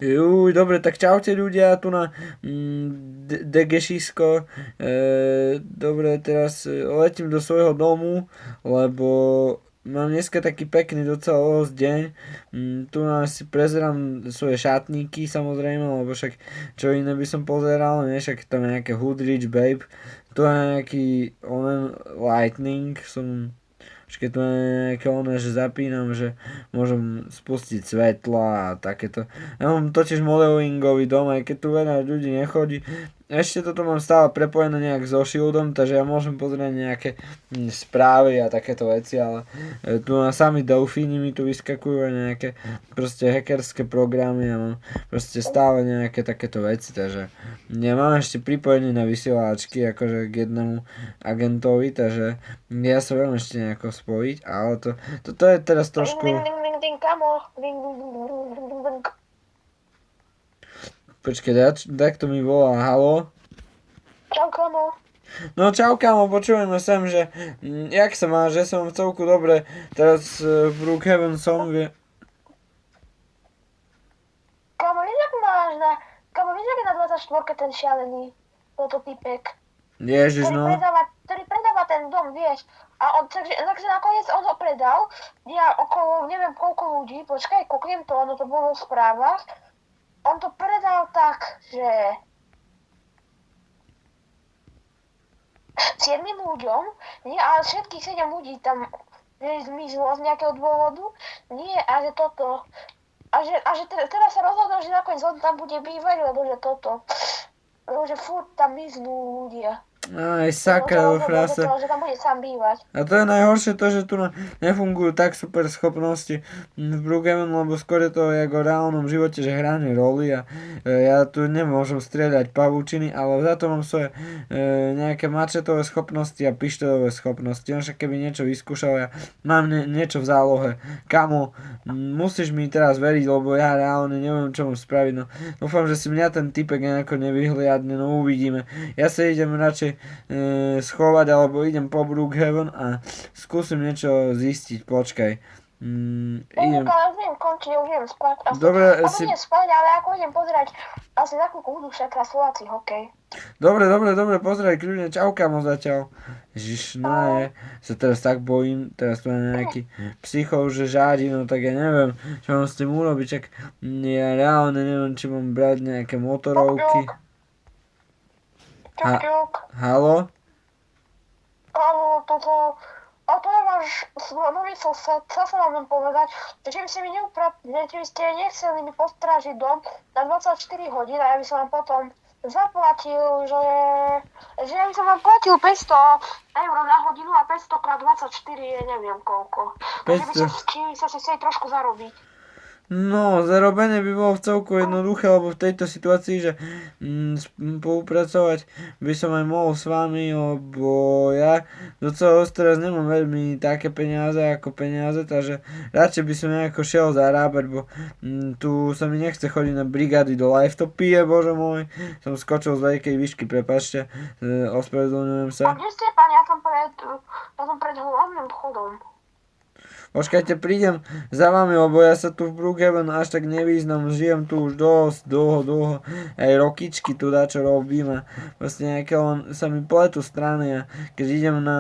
Dobre, tak čaute ľudia, tu na Degešisko. Dobre, teraz letím do svojho domu, lebo mám dneska taký pekný docela deň. Tu si prezerám svoje šatníky samozrejme, lebo však čo iné by som pozeral, nie? Však tam je nejaké Hoodrich Babe. Tu je nejaký Lightning, keď tu nejaké že zapínam, že môžem spustiť svetla a takéto. Ja mám totiž modelingový dom, aj keď tu veľa ľudí nechodí. Ešte toto mám stále prepojené nejak so Shieldom, takže ja môžem pozrieť nejaké správy a takéto veci, ale tu na sami delfíni mi tu vyskakujú nejaké proste hackerské programy a mám proste stále nejaké takéto veci, takže nemám ešte pripojenie na vysielačky akože k jednému agentovi, takže ja sa viem ešte nejako spojiť, ale toto je teraz trošku... Počkej, tak to mi volá, halo? Čau, kamo. No čau, kamo, počujeme sem, že jak sa máš, že som v celku dobre, teraz v Brookhaven som, Kamo, vieš, jak máš Kamo, vieš, jak je na 24 ten šialený, toto typek? Ježiš, no. Ktorý predáva ten dom, vieš. A takže nakoniec on ho predal, ja okolo, neviem koľko ľudí, počkaj, koknem to, ono to bolo v správach. On to predal tak, že 7 ľuďom, nie, ale všetkých 7 ľudí tam zmizlo z nejakého dôvodu, nie, a že toto, a že teraz sa rozhodol, že nakoniec on tam bude bývať, lebo že furt tam miznú ľudia. Aj sakra do frase. Že tam bude sám bývať. A to je najhoršie to, že tu nefungujú tak super schopnosti v Brookhaven, lebo skôr je to ako v reálnom živote, že hráne roli a ja tu nemôžem strieľať pavúčiny, ale za to mám svoje nejaké mačetové schopnosti a pištoľové schopnosti. Však keby niečo vyskúšal, ja mám niečo v zálohe. Kamo, musíš mi teraz veriť, lebo ja reálne neviem, čo mám spraviť. No, dúfam, že si mňa ten typek nejako nevyhliadne, no uvidíme. Ja sa idem radšej schovať, alebo idem po Brookhaven a skúsim niečo zistiť, počkaj. Idem. Ale viem končiť, už idem spať. Dobre, idem spať, ale ako idem pozerať, asi za chvíľku budú však Slováci hokej. Dobre, pozeraj, kľudne, čau kamo zatiaľ. Ježiš, no je, sa teraz tak bojím, teraz tu je nejaký psychol, že žádi, no tak ja neviem, čo mám s tým urobiť, čak ja reálne neviem, či mám brať nejaké motorovky. Halo? Áno, toto... A to je váš nový sused, chcel som vám povedať, že by ste mi nechceli mi postrážiť dom na 24 hodín a ja by som vám potom zaplatil, že ja by som vám platil 500 eur na hodinu a 500 krát 24 je neviem koľko. 500. Či by ste si chceli trošku zarobiť. No, zarobenie by bolo v celku jednoduché, lebo v tejto situácii, že spolupracovať by som aj mohol s vami, lebo ja docela teraz nemám veľmi také peniaze ako peniaze, takže radšej by som nejako šiel zarábať, bo tu sa mi nechce chodiť na brigády do live, to pije, bože môj, som skočil z veľkej výšky, prepáčte, ospravedlňujem sa. A kde ste, pán, ja som pred hlavným vchodom. Počkajte, prídem za vami, lebo ja sa tu v Brookhaven až tak nevýznam, žijem tu už dosť dlho, aj rokičky tu dačo robím a vlastne nejaké len sa mi pletú strany a keď idem na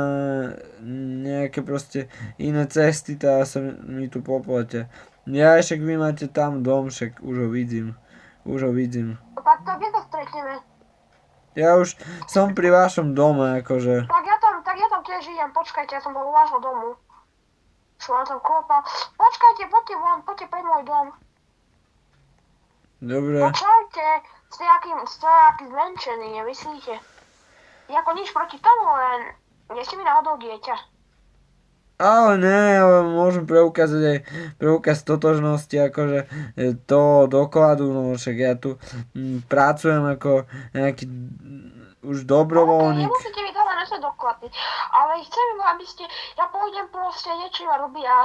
nejaké proste iné cesty, tá sa mi tu poplete. Ja však vy máte tam dom, však už ho vidím. Tak to kde to stretneme? Ja už som pri vašom dome, akože. Tak ja tam tiež žijem, počkajte, ja som bol u vášho domu. Som tam klopal. Počkajte, poďte pred môj dom. Dobre. Počkajte, ste aký zmenšený, nemyslíte? Jako nič proti tomu, len nie ste mi náhodou dieťa. Ale ne, ale môžem preukázať aj preukaz totožnosti, akože to dokladu, no však ja tu pracujem ako nejaký už dobrovoľník. Okay, nemusíte mi dávať naše doklady, ale chcem, aby ste, ja pôjdem proste niečo robiť a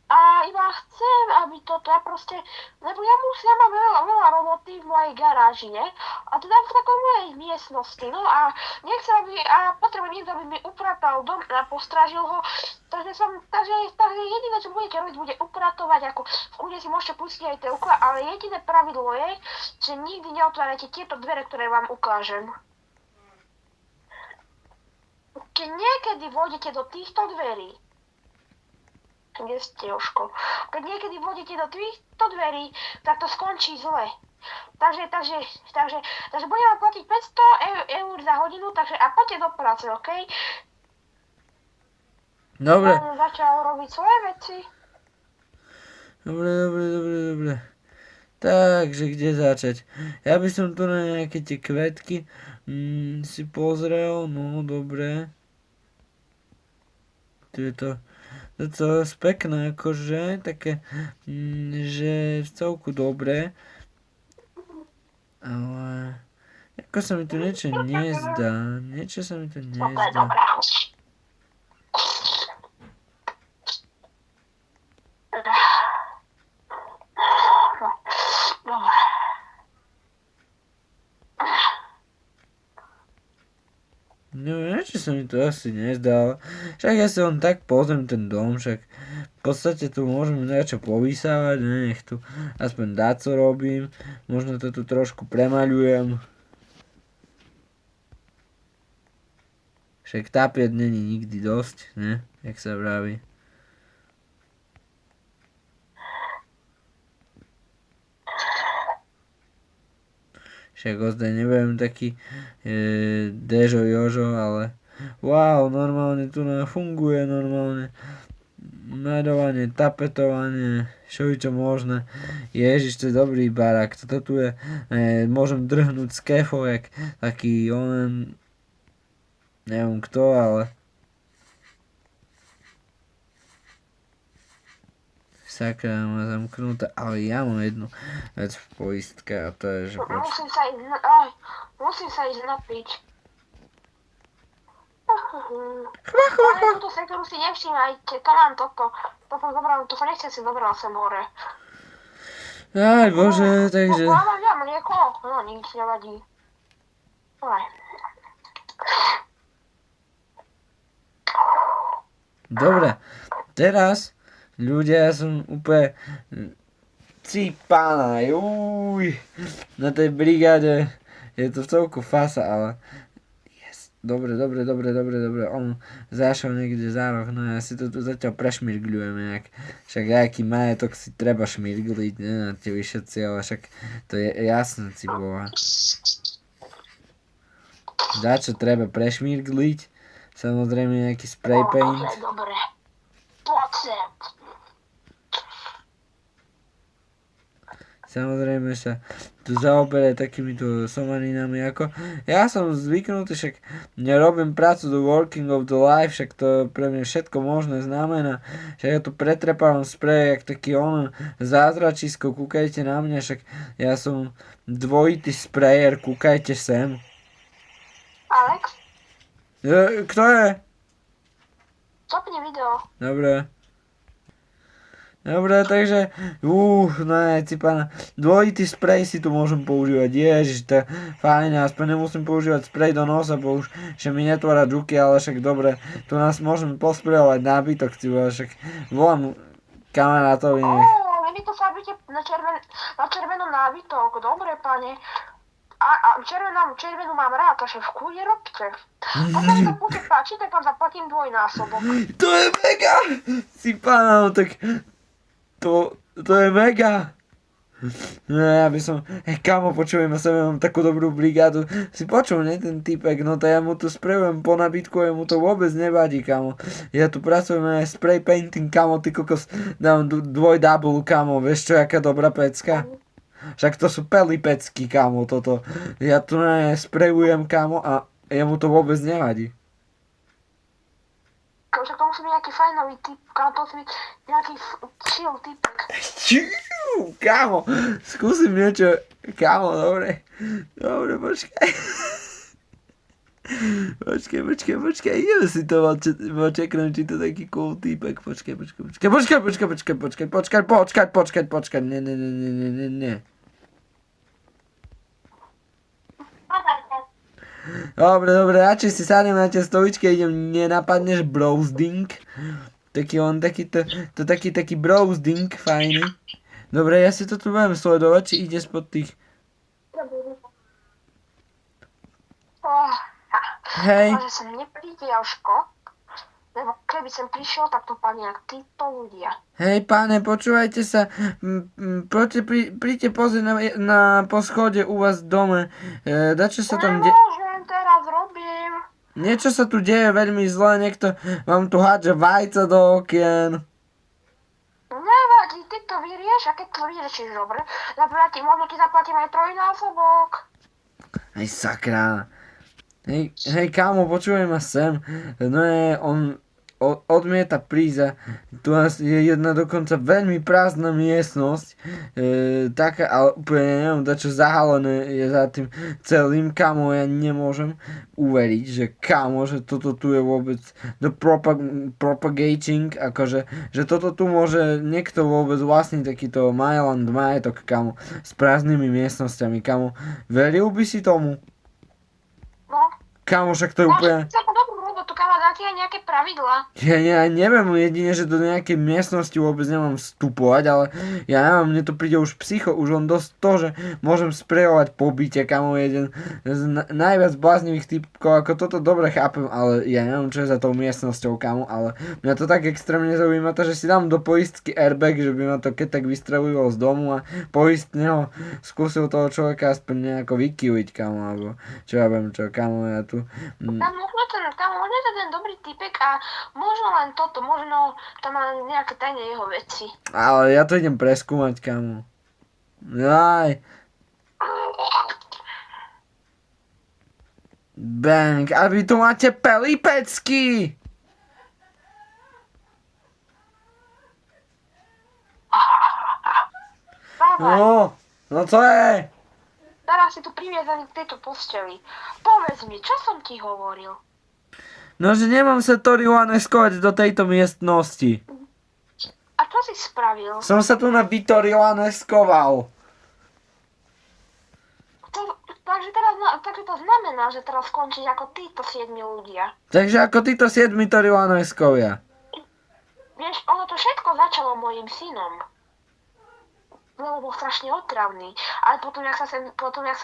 A iba chcem, aby toto, ja proste, lebo ja mám veľa roboty v mojej garáži, ne? A teda v takej mojej miestnosti, no a nechcem, a potrebujem niekto, aby mi upratal dom a postrážil ho, takže jediné, čo budete robiť, bude upratovať, ako v kľude si môžete pustiť aj telku, ale jediné pravidlo je, že nikdy neotvárajte tieto dvere, ktoré vám ukážem. Keď niekedy vôjdete do týchto dverí, kde ste, Jožko? Keď niekedy vôjdete do týchto dverí, tak to skončí zle. Takže budeme platiť 500 eur za hodinu, takže a poďte do práce, OK? Dobre. On začal robiť svoje veci. Dobre. Takže kde začať? Ja by som tu na nejaké tie kvetky si pozrel, no dobre. Tu je to docela pekné, akože, také, že v celku dobré. Ale ako sa mi tu niečo nezdá. Niečo sa mi tu nezdá. No, niečo sa mi tu asi nezdá. Však ja si len tak pozriem ten dom, však v podstate tu môžem niečo povysávať, nech tu aspoň dáco robím. Možno to tu trošku premaľujem. Však tápiať není nikdy dosť, ne? Jak sa vraví. Však ozaj nebudem taký Dežo Jožo, ale wow, normálne tu funguje normálne. Maľovanie, tapetovanie, čo možné. Ježiš, to je dobrý barák. Toto tu je, môžem drhnúť z kefov, jak taký onen, neviem kto, ale sakra má zamknúta, ale ja mám jednu vec v poistke a to je, že Musím sa ísť napiť. Ale túto sektoru si nevšímajte, to mám toto. To sa nechce si dobral sem hore. Aj bože, takže... Ja mlieko, no nič nevadí. Dobre, teraz ľudia, ja som úplne cípaná, na tej brigáde je to celku fasa, ale yes, dobre, on zašiel niekde za roh, no ja si to tu zatiaľ prešmirgľujem nejak, však aký majetok si treba šmirgliť, ne, na tie vyšetci, ale však to je jasné, ciboha. Dačo treba prešmirgliť, samozrejme nejaký spray paint. Dobre, poď sem. Samozrejme sa tu zaoberaj takýmito somaninami ako... Ja som zvyknutý, však nerobím prácu do working of the life, však to pre mňa všetko možné znamená. Však ja tu pretrepávam sprej, jak taký zázračisko, kúkajte na mňa, však ja som dvojitý sprayer, kúkajte sem. Alex? Kto je? Stopni video. Dobre, takže, cipana, dvojitý sprej si tu môžem používať, ježiš, to je fajn, aspoň nemusím používať sprej do nosa, bo už že mi netvára žuky, ale však dobre, tu nás môžeme posprejovať nábytok, však volám kamarátovi. Vy to farbíte na červenú nábytok, dobre, pane. A červenú mám rád, takže v kľude robte. Pokiaľ sa bude páčiť, tak vám zaplatím dvojnásobok. To je mega! Cipana, tak... To je mega. No ja by som... Kamo, počujem, ja som mám takú dobrú brigádu. Si počul, ne, ten typek, no to ja mu tu sprejujem po nabídku, ja mu to vôbec nevadí, kamo. Ja tu pracujem aj spray painting, kamo, ty kokos, dám double, kamo, vieš čo, jaká dobrá pecka? Však to sú pelí pecky, kamo, toto. Ja tu sprejujem, kamo, a jemu to vôbec nevadí. Však to musí byť nejaký fajnový typ, kámo, to musí byť nejaký chill typek. Kámo, skúsim niečo, kámo, dobre, počkaj. Počkaj, ideme si to čeknúť, či to taký cool týpek. Počkaj. Nie. Dobre, radšej si sadnem na tie stoličke, idem, nenapadneš browsing. Taký browsing, fajný. Dobre, ja si to tu budem sledovať, či ide spod tých... Hej. Že sem nepríde Jožko, lebo keby sem prišiel, tak to padne jak títo ľudia. Hej, páne, počúvajte sa, príďte pozrieť na poschode u vás v dome, dačo sa tam Nemôžem, teraz robím. Niečo sa tu deje veľmi zle, niekto vám tu hádže vajca do okien. Nevadí, ty to vyrieš a keď to vyriešiš dobre, napríklad možno ti zaplatím aj trojnásobok. Hej, sakra. Hej, kámo, počúvaj ma sem. No on odmieta prísť. Tu je jedna dokonca veľmi prázdna miestnosť. Taká, ale úplne neviem, dačo zahalené je za tým celým. Kámo, ja nemôžem uveriť, že kámo, že toto tu je vôbec propagating, akože, že toto tu môže niekto vôbec vlastniť takýto Myland majetok, kámo, s prázdnymi miestnosťami, kámo. Veril by si tomu? No. Kámo, však to je úplne... Celkom dobrú robotu, kámo, dáte aj nejaké pravidlá. Ja neviem, jedine, že do nejakej miestnosti vôbec nemám vstupovať, ale ja neviem, mne to príde už psycho, už len dosť to, že môžem sprejovať po byte, kámo, jeden z najviac bláznivých typkov, ako toto dobre chápem, ale ja neviem, čo je za tou miestnosťou, kámo, ale mňa to tak extrémne zaujíma, to, že si dám do poistky airbag, že by ma to keď tak vystreloval z domu a poistne ho skúsil toho človeka aspoň nejako vykyliť, kámo, alebo čo ja viem, čo, kámo, ja tu... Možno to ten dobrý typek a možno len toto, možno tam má nejaké tajné jeho veci. Ale ja to idem preskúmať, kámo. Aj. Bang, a vy tu máte pelipecky! No co je? Teraz si tu priviezaný k tejto posteli. Povedz mi, čo som ti hovoril? No, že nemám sa torilaneskovať do tejto miestnosti. A čo si spravil? Som sa tu na vytorilaneskoval. Takže to znamená, že teraz skončíš ako títo 7 ľudia. Takže ako títo 7 torilaneskovia. Vieš, ono to všetko začalo mojim synom. Lebo bol strašne otravný. Ale potom, jak sa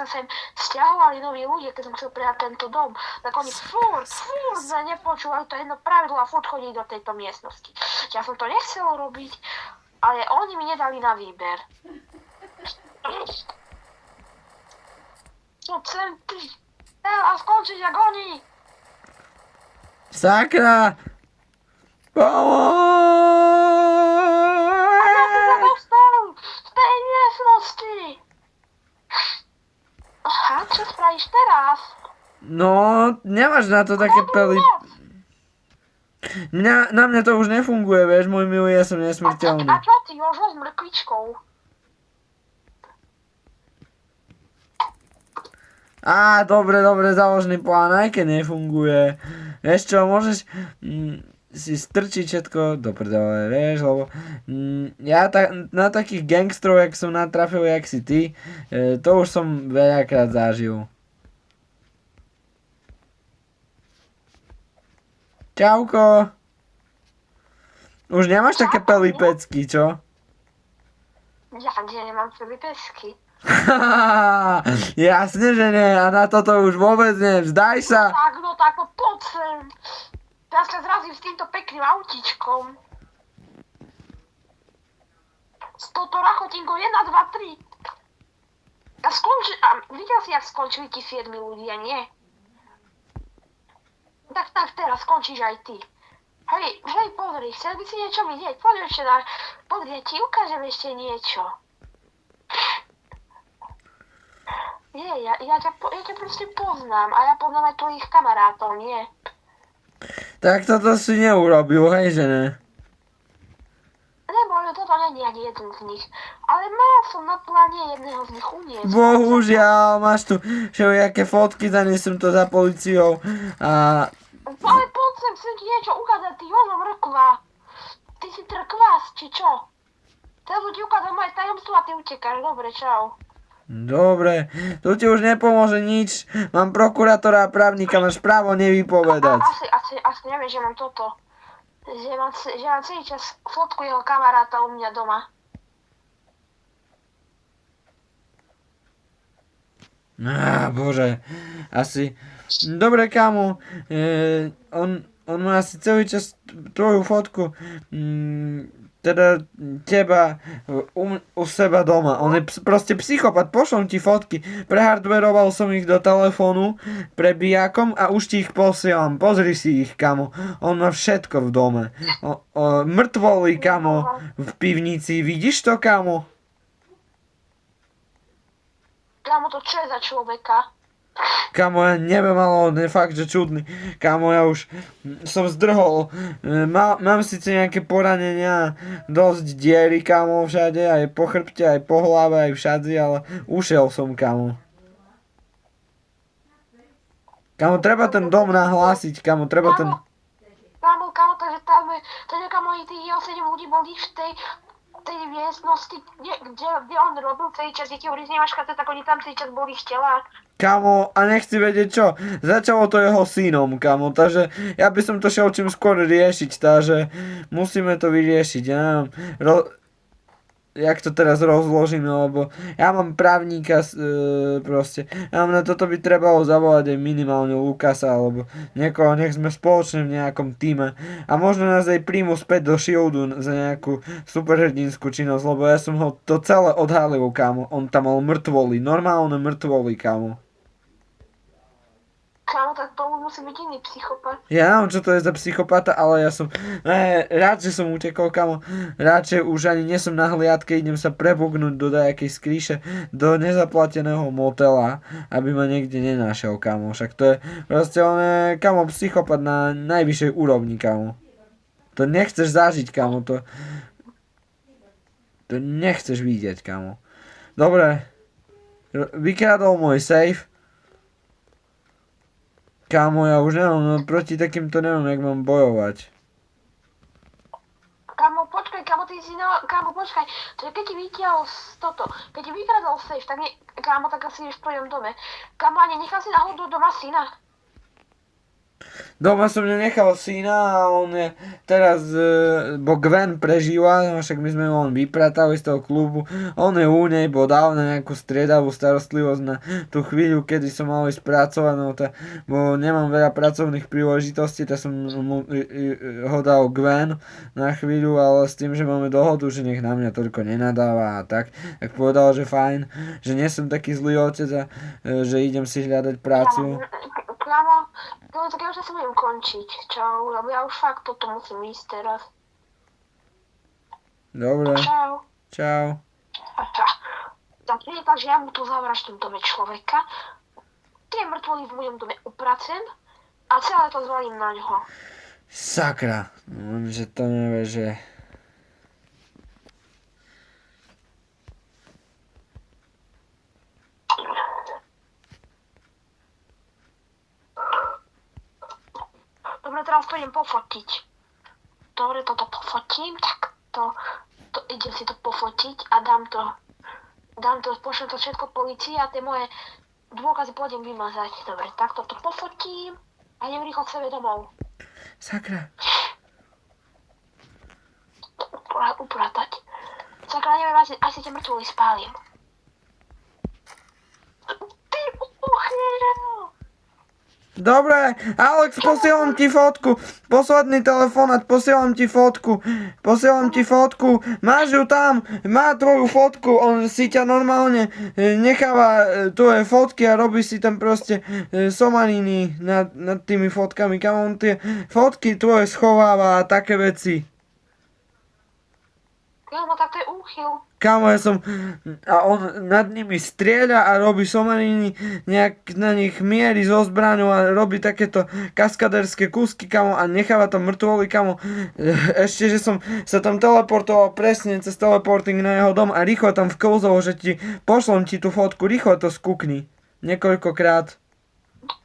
sem stiahovali noví ľudia, keď som chcel prijať tento dom, tak oni furt nepočúvali to jedno pravidlo a furt chodili do tejto miestnosti. Ja som to nechcel robiť, ale oni mi nedali na výber. No sem ty, a skončiť jak oni. Sakra! V tej miestnosti. Aha, čo spravíš teraz? No, nemáš na to také peli... Na mňa to už nefunguje, vieš, môj milý, ja som nesmrteľný. A čo ty, Jožo, s mrkvičkou? Dobre, záložný plán, aj keď nefunguje. Vieš čo, môžeš... si strčiť všetko do prdele, vieš, lebo ja na takých gangstrov, jak som natrafil, jak si ty, to už som veľakrát zažil. Čauko. Už nemáš také pelipecky, čo? Ja nemám pelipesky. Jasne, že nie, a na toto už vôbec nie, vzdaj sa. No tak, poď sem. Teraz sa zrazím s týmto pekným autíčkom. S touto rachotinkou 1, 2, 3. Videl si, jak skončili ti 7 ľudia, nie? Tak teraz skončíš aj ty. Hej, pozri, chcel by si niečo vidieť? Pozri, ja ti ukážem ešte niečo. Ja ťa proste poznám a ja poznám aj tvojich kamarátov, nie? Tak toto si neurobil, hej, že ne? Nebo toto nie není ani jeden z nich. Ale mal som na pláne jedného z nich uniesť. Bohužiaľ, máš tu všelijaké fotky, zanesem to za policiou a... Ale poď sem, chcem ti niečo ukázať, ty ono mrkva. Ty si trkvás, či čo? Teraz ti ukázať moje tajomstvo a ty utekáš. Dobre, čau. Dobre, tu ti už nepomôže nič. Mám prokurátora a právnika, máš právo nevypovedať. Asi neviem, že mám toto. Že mám celý čas fotku jeho kamaráta u mňa doma. Bože, asi... Dobre, kámo, on má asi celý čas tvoju fotku, teda teba u seba doma. On je proste psychopat, pošlom ti fotky, prehardveroval som ich do telefónu prebijakom a už ti ich posielam. Pozri si ich, kamo, on má všetko v dome. Mŕtvoly, kamo, v pivnici, vidíš to, kamo? Kamo, to čo je za človeka? Kamo, ja neviem, ale on je fakt, že čudný. Kamo, ja už som zdrhol. Mám síce nejaké poranenia, dosť diery, kamo, všade, aj po chrbte, aj po hlave, aj všade, ale ušiel som, kamo. Kamo, treba ten dom nahlásiť, kamo, treba ten... Kamo, takže tam, kamo, tých jeho 7 ľudí boli v tej miestnosti, kde on robil celý čas, keď hovorí, nemáš chate, tak oni tam celý čas boli v telách. Kamo, a nechci vedieť čo, začalo to jeho synom, kamo, takže ja by som to šiel čím skôr riešiť, takže musíme to vyriešiť, ja neviem, jak to teraz rozložím, lebo ja mám právnika, proste, ja mám na toto by trebalo zavolať aj minimálne Lukasa, alebo niekoho, nech sme spoločne v nejakom týme a možno nás aj príjmu späť do Shieldu za nejakú superhrdinskú činnosť, lebo ja som ho to celé odhalil, kamo, on tam mal mŕtvoly, normálne mŕtvoly, kamo. Kámo, tak to musí byť iný psychopat. Ja neviem, čo to je za psychopata, ale ja som rád, že som utekol, kamo. Radšej už ani nie som na hliadke, idem sa prebugnúť do nejakej skríše, do nezaplateného motela, aby ma niekde nenašiel, kamo. Však to je proste, on je, kamo, psychopat na najvyššej úrovni, kamo. To nechceš zažiť, kamo, to nechceš vidieť, kamo. Dobre, vykradol môj safe. Kámo, ja už neviem, no proti takýmto neviem, jak mám bojovať. Kámo, počkaj, počkaj. Keď ti vytiahol toto, keď ti vykradol safe, tak kámo, tak asi ješ v tvojom dome. Kámo, ani nechal si náhodou doma syna? Doma som nenechal syna a on je teraz, bo Gwen prežíva, však my sme ho vypratali z toho klubu, on je u nej, bo dal na nejakú striedavú starostlivosť na tú chvíľu, kedy som mal ísť pracovať, no bo nemám veľa pracovných príležitostí, tak som ho dal Gwen na chvíľu, ale s tým, že máme dohodu, že nech na mňa toľko nenadáva a tak povedal, že fajn, že nie som taký zlý otec a že idem si hľadať prácu. Kámo, tak ja už asi budem končiť. Čau, lebo ja už fakt toto musím ísť teraz. Dobre. Čau. Čau. Takže ja mu tu zavraždím dome človeka, tie mŕtvoly v mojom dome upracem a celé to zvalím na ňoho. Sakra, že to nevie, že... Dobre, teraz to idem pofotiť. Dobre, toto pofotím, tak idem si to pofotiť a pošlem to všetko policii a tie moje dôkazy pôjdem vymazať. Dobre, tak toto pofotím a idem rýchlo k sebe domov. Sakra. Upratať. Sakra, neviem, asi tie mŕtvoly spálim. Ty uchýreno! Dobre, Alex, posielam ti fotku. Posledný telefonát, posielam ti fotku. Máš ju tam, má tvoju fotku. On si ťa normálne necháva tvoje fotky a robí si tam proste somariny nad tými fotkami. Kam on tie fotky tvoje schováva a také veci. Kámo, tak to je úchyl. Kámo, ja som... A on nad nimi strieľa a robí somariny, nejak na nich mierí so zbraňou a robí takéto kaskaderské kúsky, kámo, a necháva tam mŕtvoly, kámo. Ešte, že som sa tam teleportoval presne cez teleporting na jeho dom a rýchlo tam vklzol, že pošlom ti tú fotku, rýchlo to skúkni. Niekoľkokrát.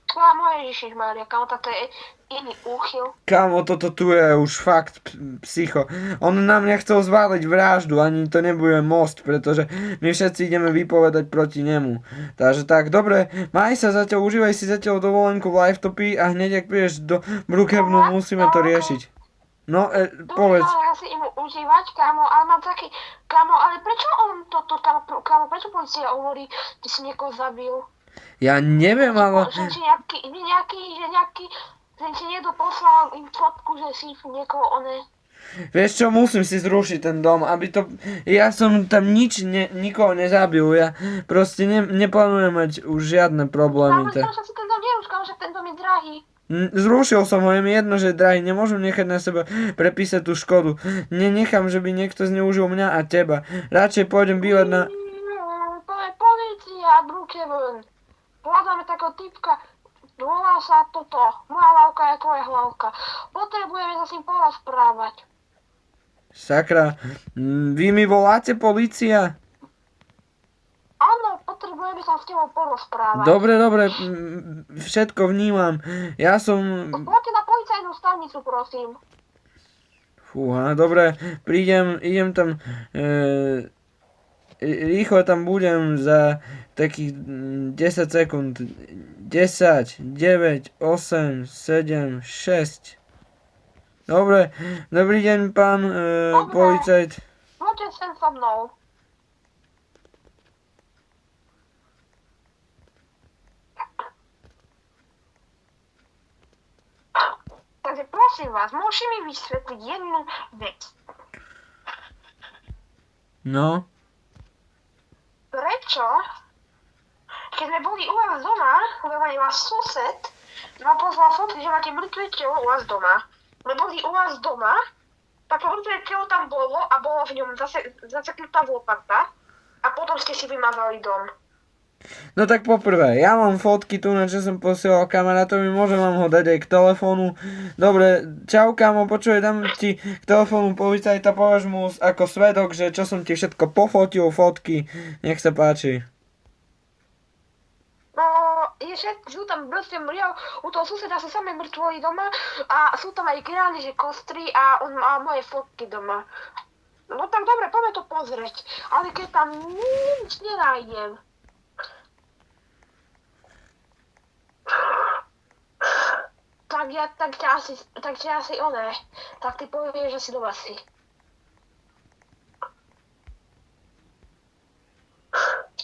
Kámo, ježišmarja, kámo, tak to je iný úchyl. Kámo, toto tu je už fakt psycho. On na mňa chcel zváliť vraždu, ani to nebude most, pretože my všetci ideme vypovedať proti nemu. Takže tak, dobre, maj sa zatiaľ, užívaj si zatiaľ dovolenku v Lifetopii a hneď ak prídeš do Brookhavenu, musíme to riešiť. No, povedz. Dobre, ja si idem užívať, kámo, ale mám taký... Kámo, ale prečo on toto tam... Kámo, prečo policia hovorí, že si niekoho zabil? Ja neviem, ale... Že ti niekto poslal im fotku, že si niekoho oné... Vieš čo, musím si zrušiť ten dom, aby to... Ja som tam nikoho nezabil, ja proste neplánujem mať už žiadne problémy. Kámo, si ten dom neruš, kámo, že ten dom je drahý. Zrušil som ho, je mi jedno, že je drahý, nemôžem nechať na seba prepísať tú škodu. Nenechám, že by niekto zneužil mňa a teba. Radšej pôjdem bývať na... To je polícia, Brookhaven. Hľadáme takého typka, volá sa toto. Moja hlavka je tvoja hlavka. Potrebujeme sa s ním porozprávať. Sakra, vy mi voláte, polícia? Áno, potrebujeme sa s tebou porozprávať. Dobre, všetko vnímam. Ja som... Poďte na policajnú stanicu, prosím. Fúha, dobre, idem tam... Rýchlo tam budem za takých 10 sekúnd. 10, 9, 8, 7, 6. Dobre, dobrý deň, pán policajt. Poďte sem so mnou. Takže prosím vás, môžete mi vysvetliť jednu vec. No? Prečo, keď sme boli u vás doma, lebo je váš sused, nám poslal fotky, že máte mŕtve telo u vás doma. My boli u vás doma, tak to mŕtve telo tam bolo a bolo v ňom zaseknutá lopata a potom ste si vymazali dom. No tak poprvé, ja mám fotky tu, na čo som posielal kamarátovi, môžem vám ho dať aj k telefónu. Dobre, čau kámo, počuj, dám ti k telefónu policajta, povieš mu ako svedok, že čo som ti všetko pofotil, fotky, nech sa páči. No, sú tam proste mriav, u toho suseda sú samé mŕtvoly doma a sú tam aj reálne, že kostry a on má moje fotky doma. No tak dobre, poďme to pozrieť, ale keď tam nič nenájdem. Tak ťa asi oné, tak ty povieš, že si doma si.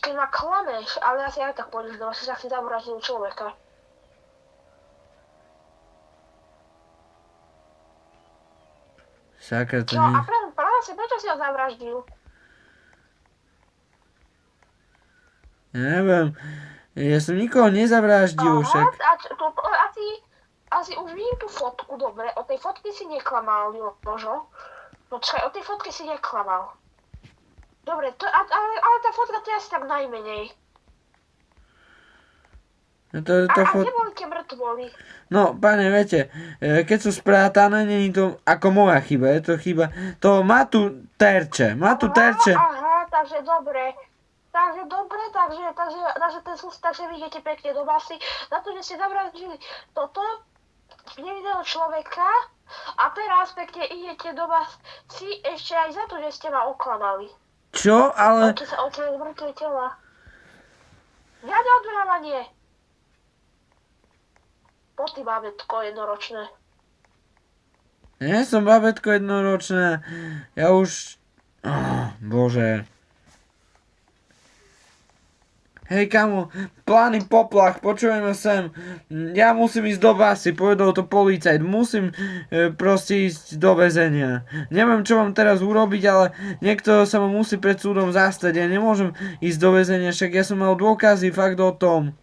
Keď ma klameš, ale asi aj tak pôjdeš doma, si tak si zavraždil človeka. Sakra, to No nie... a prečo si ho zavraždil? Ja neviem, ja som nikoho nezavraždil, však... A si už vidím tú fotku, dobre, o tej fotke si neklamal, Jožo. No čakaj, o tej fotke si neklamal. Dobre, ale tá fotka to je asi tak najmenej. A kde boli tie mŕtvoly? No, pane, viete, keď sú sprátané, nie je to ako moja chyba, je to chyba. To má tu terče. Aha, takže dobre. Takže vy idete pekne do basy. Na to, že ste zavraždili toto nevidého človeka a teraz pekne idete do basy ešte aj za to, že ste ma oklamali. Čo? Ale... Keď sa odtiaľ mŕtve tela. Žiadne odvrávanie. Po ty bábätko jednoročné. Nie som bábätko jednoročné. Ja už... Bože. Hej kamo, plány poplach, počujeme sem. Ja musím ísť do basy, povedal to policajt. Musím proste ísť do väzenia. Neviem, čo mám teraz urobiť, ale niekto sa ma musí pred súdom zastať. Ja nemôžem ísť do väzenia, však ja som mal dôkazy fakt o tom.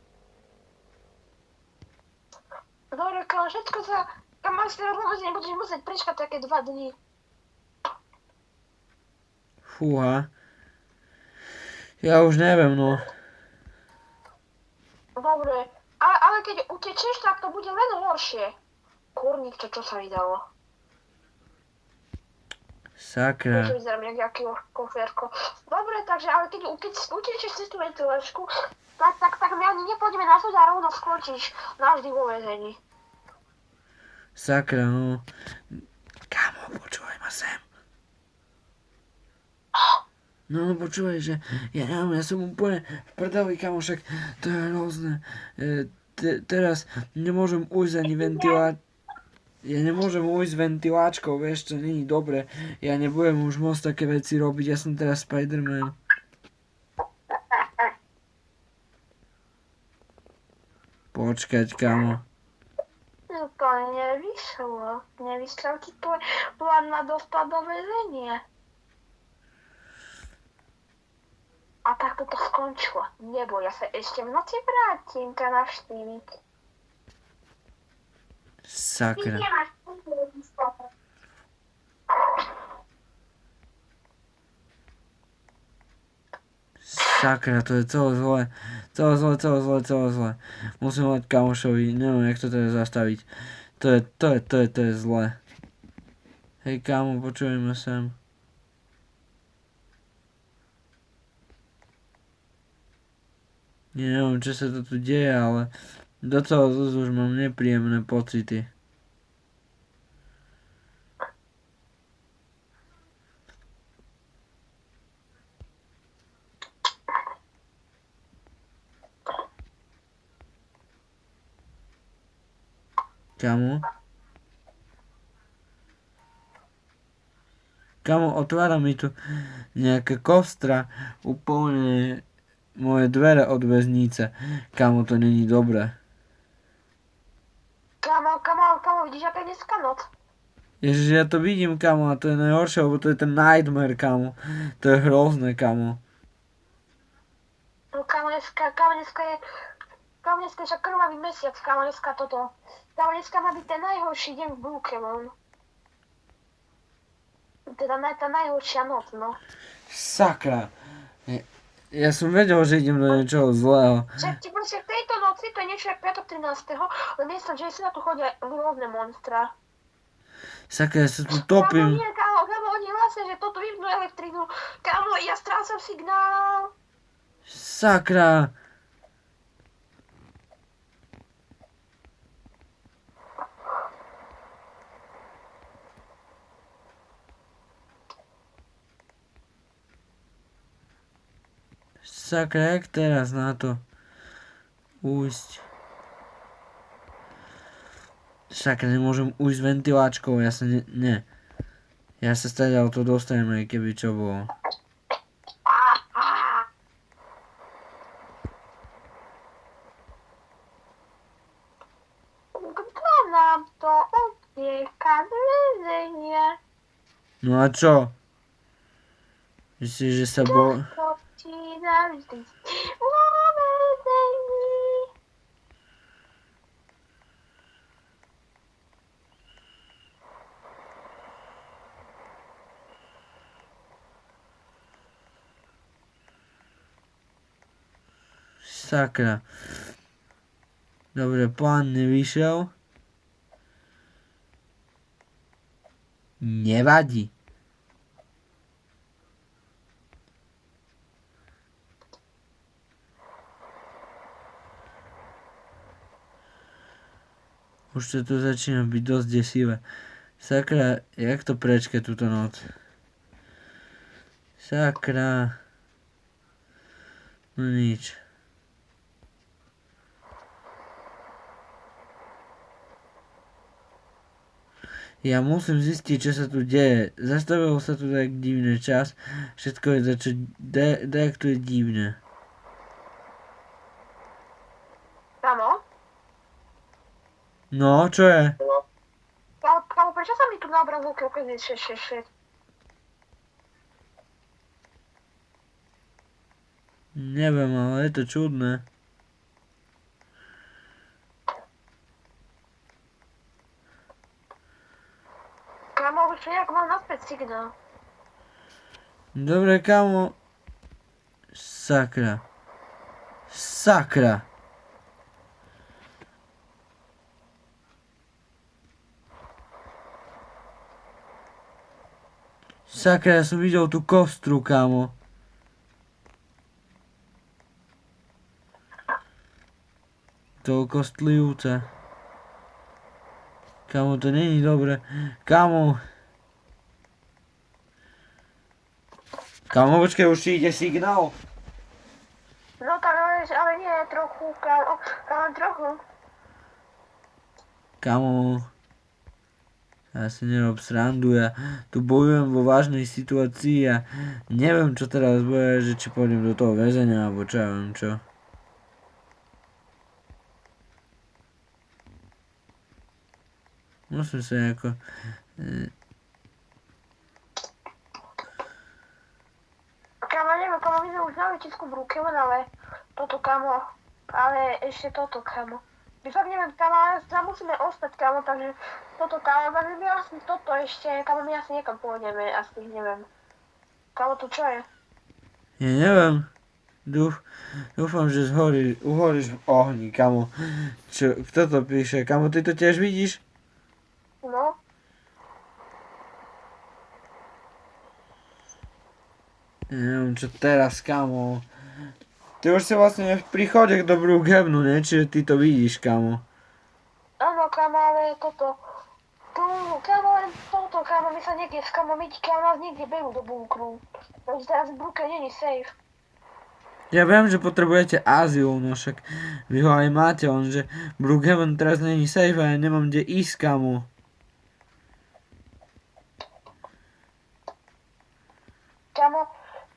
Dobre, kamo, všetko sa... Kam máš teraz nebudeš musieť prečkať také 2 dní. Fúha. Ja už neviem, no. Dobre, ale keď utečeš, tak to bude len horšie. Kurník, čo sa vydalo. Sakra. To vyzerám jak jaký koférko. Dobre, takže, ale keď utečeš cez tú ventilačku, tak my ani nepôjdeme na súd a rovno skončíš navždy vo väzení. Sakra, no. Kámo, počúvaj ma sem. No, počúvaj, že ja neviem, ja som úplne v prdeli, kámo, však to je hrozné. Teraz nemôžem ujsť ani ja nemôžem ujsť ventiláčkou, vieš, to není dobre. Ja nebudem už môcť také veci robiť, ja som teraz Spider-Man. Počkať, kámo. No to nevyšlo. Nevyšlo ti tvoj plán na dostať do väzenia. A tak to skončilo. Neboj, ja sa ešte v noci vrátim ťa navštíviť. Sakra. Sakra, to je celé zlé. Celé zlé. Musím volať kamošovi, neviem, jak to teda zastaviť. To je zlé. Hej, kámo, počujeme sem. Neviem, čo sa to tu deje, ale do toho už mám nepríjemné pocity. Kamo? Kamo, otvára mi tu nejaká kostra úplne moje dvere od väznice. Kamo, to není dobré. Kamo, vidíš, aká je dneska noc? Ježiš, ja to vidím, kamo, a to je najhoršie, lebo to je ten nightmare, kamo. To je hrozné, kamo. No, kamo, dneska je však krvavý mesiac, kamo, dneska toto. Kamo, dneska má byť ten najhorší deň v Pokémon. Teda tá najhoršia noc, no. Sakra. Ja som vedel, že idem do niečoho zlého. Však ti proste v tejto noci, to je niečo jak 5. 13. len myslím, že si na tu chodia rôzne monstra. Sakra, ja sa tu topím. Kamo, oni hlásia, že toto vypnú elektrínu. Kamo, ja strácam signál. Sakra. Sakra, jak teraz na to ujsť? Sakra, nemôžem ujsť ventiláčkou, ja sa ne. Ja sa stále o to dostanem, aj keby čo bolo. Kto nám to utieka z väzenia? No a čo? Myslíš, že sa bol... Ti navždy vo väzení. Sakra. Dobre, plán nevyšiel. Nevadí. Už to tu začína byť dosť desivé. Sakra, jak to prečkať túto noc? Sakra. No nič. Ja musím zistiť, čo sa tu deje. Zastavilo sa tu tak divný čas. Všetko je tak tu je divné. Kamo? No, čo je? Kamo, prečo sa mi tu na obrazovke ukazuje 666? Neviem, ale je to čudné. Kamo, už nejak mám naspäť signál. Dobre, kamo. Sakra. Sakra. Sakra, ja som videl tú kostru, kamo. Toho kostlivca. Kamo, to není dobre. Kamo. Kamo, počkej, už ti ide signál. No tak ale nie trochu, kámo, trochu. Kamo. Ja si nerob srandu, ja tu bojujem vo vážnej situácii a neviem čo teraz bude, že či pôjdem do toho väzenia, alebo čo ja viem čo. Musím sa nejako... Kámo, neviem, kámo, my sme už na letisku Brookhaven, ale toto, kámo, ale ešte toto, kámo. My fakt neviem, kámo, ale sa musíme ostať, kámo, takže toto, kámo, takže my asi toto ešte, kámo, my asi niekam pôjdeme, asi neviem. Kámo, to čo je? Ja neviem. Dúfam, že uhoríš v ohni, kamo. Kto to píše? Kamo, ty to tiež vidíš? No. Ja neviem, čo teraz, kamo. Ty už si vlastne v príchode do Brookhavenu, ne? Čiže ty to vidíš, kamo. Áno, kámo, ale toto. Tu, kámo, len toto, kámo, my sa niekde skamamiť, kámo, nás niekde berú do bunkru. Takže teraz v Brookhaven není safe. Ja viem, že potrebujete azyl, no však vy ho aj máte, lenže Brookhaven teraz není safe a ja nemám kde ísť, kamo. Kámo,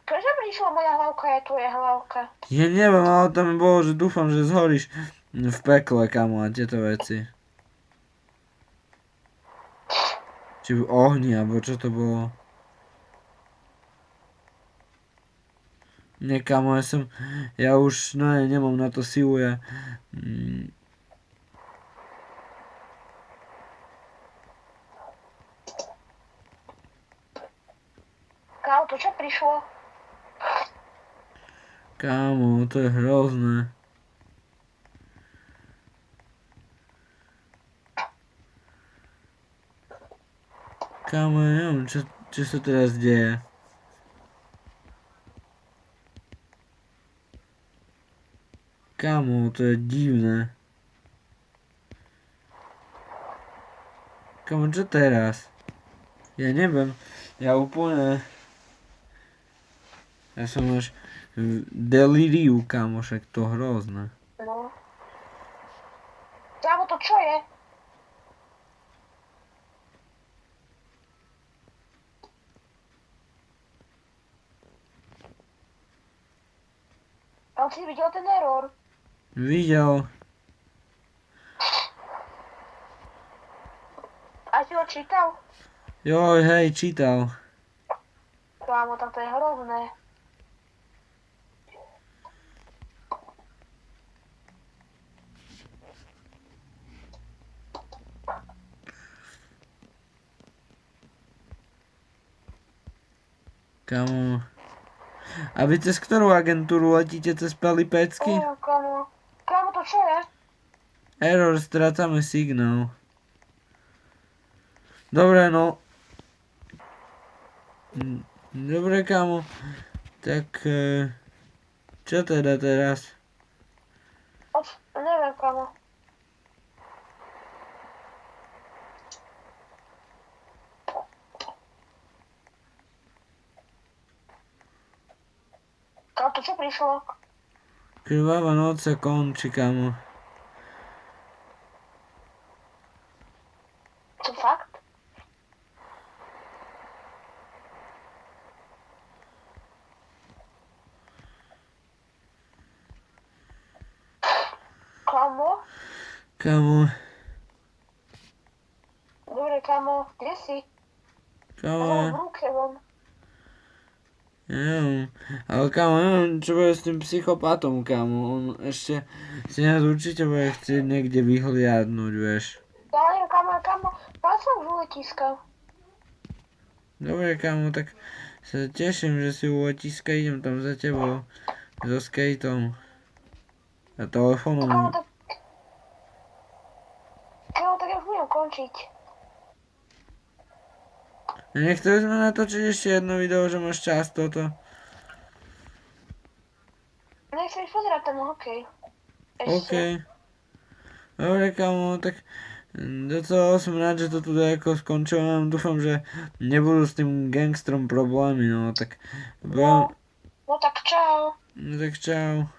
prečo prišla moja hlavka a tvoja hlavka? Ja neviem, ale tam bolo, že dúfam, že zhoríš v pekle, kamo, a tieto veci. Či v ohni, alebo čo to bolo. Nie, kamo, ja už, no ja nemám na to silu, ja... Kámo, to čo prišlo? Kámo, to je hrozné. Kámo, ja neviem, čo sa teraz deje. Kámo, to je divné. Kámo, čo teraz? Ja neviem, ja úplne... Ja som až v delíriu, kámo, však to hrozné. No. Kámo, to čo je? Ale si videl ten error? Videl. A si ho čítal? Joj, hej, čítal. Kámo, tak to je hrozné. Kámo. A vy cez ktorú agentúru letíte? Cez Pelipecky? Kámo. Kámo, to čo je? Error, strácame signál. Dobre, no. Dobre, kámo. Tak... čo teda teraz? Neviem, kámo. Kámo, to čo prišlo? Krvavá noc sa končí, kámo. To fakt? Kámo? Kámo. Dobre, kámo, kde si? Kámo. Brookhaven. Ja neviem. Ale kámo, neviem, čo bude s tým psychopatom, kámo. On ešte si nás určite bude chcieť niekde vyhliadnúť, vieš. Ja neviem, kámo, som už u letiska. Dobre, kamo, tak sa teším, že si u letiska, idem tam za tebou so skateom a To kámo, telefónom. tak ja už budem končiť. Nechceli sme natočiť ešte jedno video, že máš čas toto. Nechceš pozerať ten hokej. OK. Ešte. Dobre, kamo, tak docela som rád, že to tu ako skončilo. Dúfam, že nebudú s tým gangstrom problémy, no tak... No tak čau. No tak čau.